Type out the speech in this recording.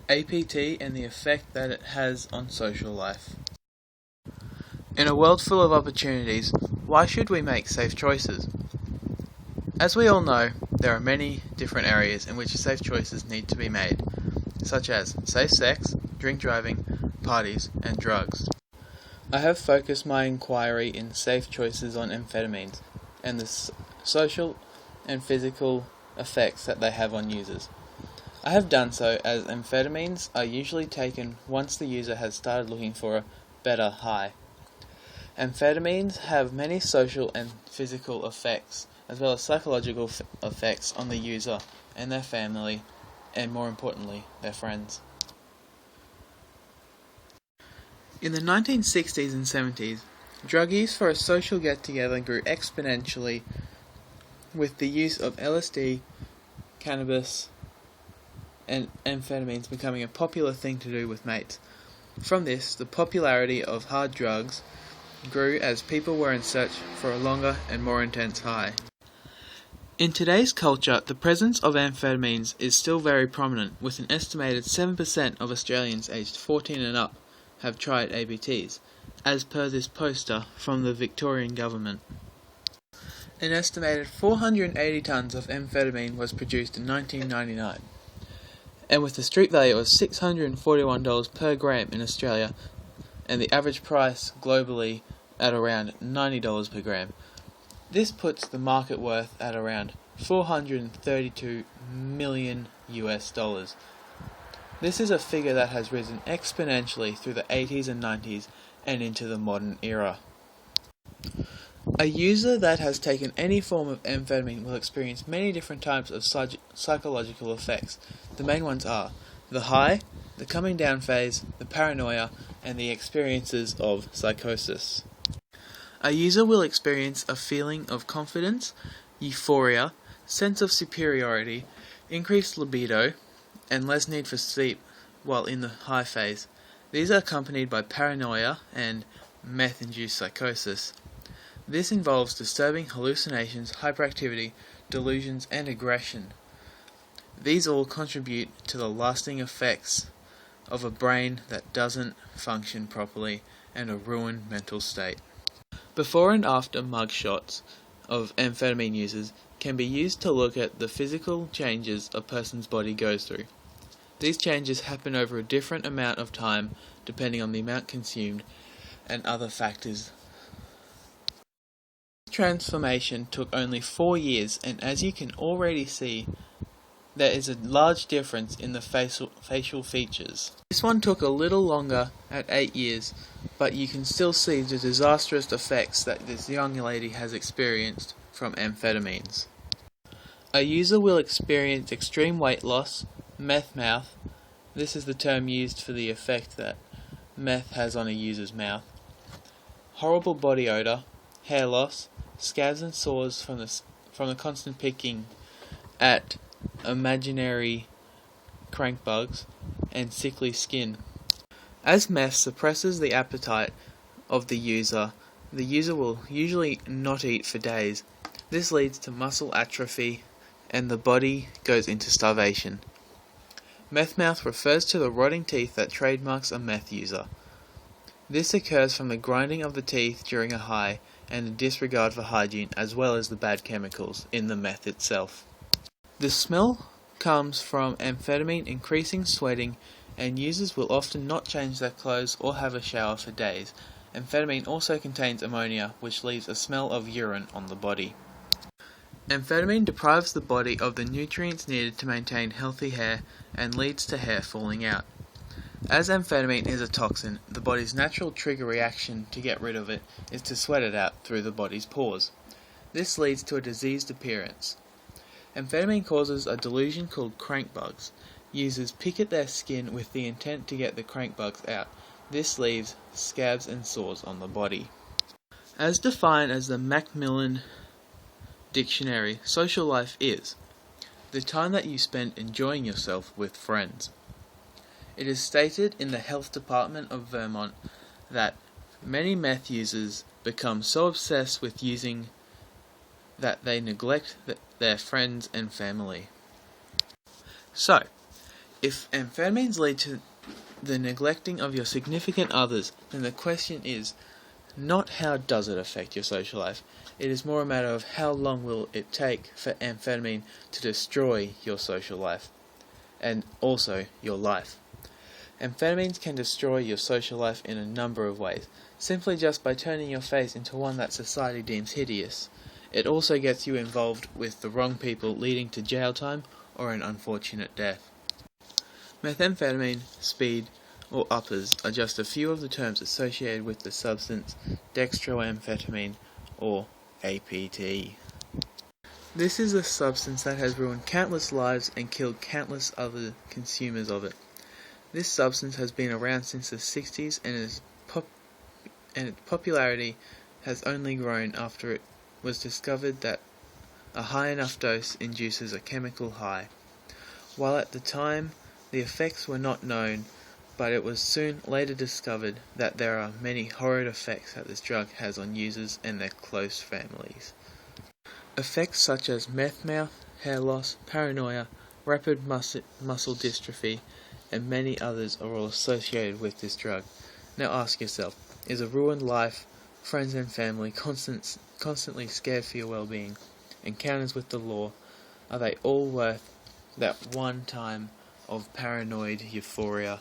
APT and the effect that it has on social life. In a world full of opportunities, why should we make safe choices? As we all know, there are many different areas in which safe choices need to be made, such as safe sex, drink driving, parties, and drugs. I have focused my inquiry in safe choices on amphetamines and the social and physical effects that they have on users. I have done so as amphetamines are usually taken once the user has started looking for a better high. Amphetamines have many social and physical effects, as well as psychological effects on the user and their family, and more importantly, their friends. In the 1960s and 70s, drug use for a social get-together grew exponentially with the use of LSD, cannabis, and amphetamines becoming a popular thing to do with mates. From this, the popularity of hard drugs grew as people were in search for a longer and more intense high. In today's culture, the presence of amphetamines is still very prominent, with an estimated 7% of Australians aged 14 and up have tried ABTs, as per this poster from the Victorian government. An estimated 480 tonnes of amphetamine was produced in 1999, and with a street value of $641 per gram in Australia, and the average price globally at around $90 per gram. This puts the market worth at around $432 million US. This is a figure that has risen exponentially through the 80s and 90s and into the modern era. A user that has taken any form of amphetamine will experience many different types of psychological effects. The main ones are the high, the coming down phase, the paranoia, and the experiences of psychosis. A user will experience a feeling of confidence, euphoria, sense of superiority, increased libido, and less need for sleep while in the high phase. These are accompanied by paranoia and meth-induced psychosis. This involves disturbing hallucinations, hyperactivity, delusions, and aggression. These all contribute to the lasting effects of a brain that doesn't function properly and a ruined mental state. Before and after mugshots of amphetamine users can be used to look at the physical changes a person's body goes through. These changes happen over a different amount of time depending on the amount consumed and other factors. This transformation took only 4 years, and as you can already see, there is a large difference in the facial features. This one took a little longer at 8 years, but you can still see the disastrous effects that this young lady has experienced from amphetamines. A user will experience extreme weight loss, meth mouth. This is the term used for the effect that meth has on a user's mouth. Horrible body odor, hair loss, scabs and sores from the constant picking at imaginary crank bugs, and sickly skin. As meth suppresses the appetite of the user will usually not eat for days. This leads to muscle atrophy and the body goes into starvation. Meth mouth refers to the rotting teeth that trademarks a meth user. This occurs from the grinding of the teeth during a high and a disregard for hygiene, as well as the bad chemicals in the meth itself. The smell comes from amphetamine increasing sweating, and users will often not change their clothes or have a shower for days. Amphetamine also contains ammonia, which leaves a smell of urine on the body. Amphetamine deprives the body of the nutrients needed to maintain healthy hair and leads to hair falling out. As amphetamine is a toxin, the body's natural trigger reaction to get rid of it is to sweat it out through the body's pores. This leads to a diseased appearance. Amphetamine causes a delusion called crank bugs. Users pick at their skin with the intent to get the crank bugs out. This leaves scabs and sores on the body. As defined as the Macmillan Dictionary, social life is the time that you spend enjoying yourself with friends. It is stated in the Health Department of Vermont that many meth users become so obsessed with using that they neglect their friends and family. So, If amphetamines lead to the neglecting of your significant others, then the question is not how does it affect your social life, it is more a matter of how long will it take for amphetamine to destroy your social life, and also your life. Amphetamines can destroy your social life in a number of ways, simply just by turning your face into one that society deems hideous. It also gets you involved with the wrong people, leading to jail time or an unfortunate death. Methamphetamine, speed, or uppers are just a few of the terms associated with the substance dextroamphetamine, or APT. This is a substance that has ruined countless lives and killed countless other consumers of it. This substance has been around since the 60s and its popularity has only grown after it was discovered that a high enough dose induces a chemical high. While at the time the effects were not known, but it was soon later discovered that there are many horrid effects that this drug has on users and their close families. Effects such as meth mouth, hair loss, paranoia, rapid muscle dystrophy, and many others are all associated with this drug. Now ask yourself, is a ruined life, friends and family, constantly scared for your well-being, encounters with the law, are they all worth that one time of paranoid euphoria?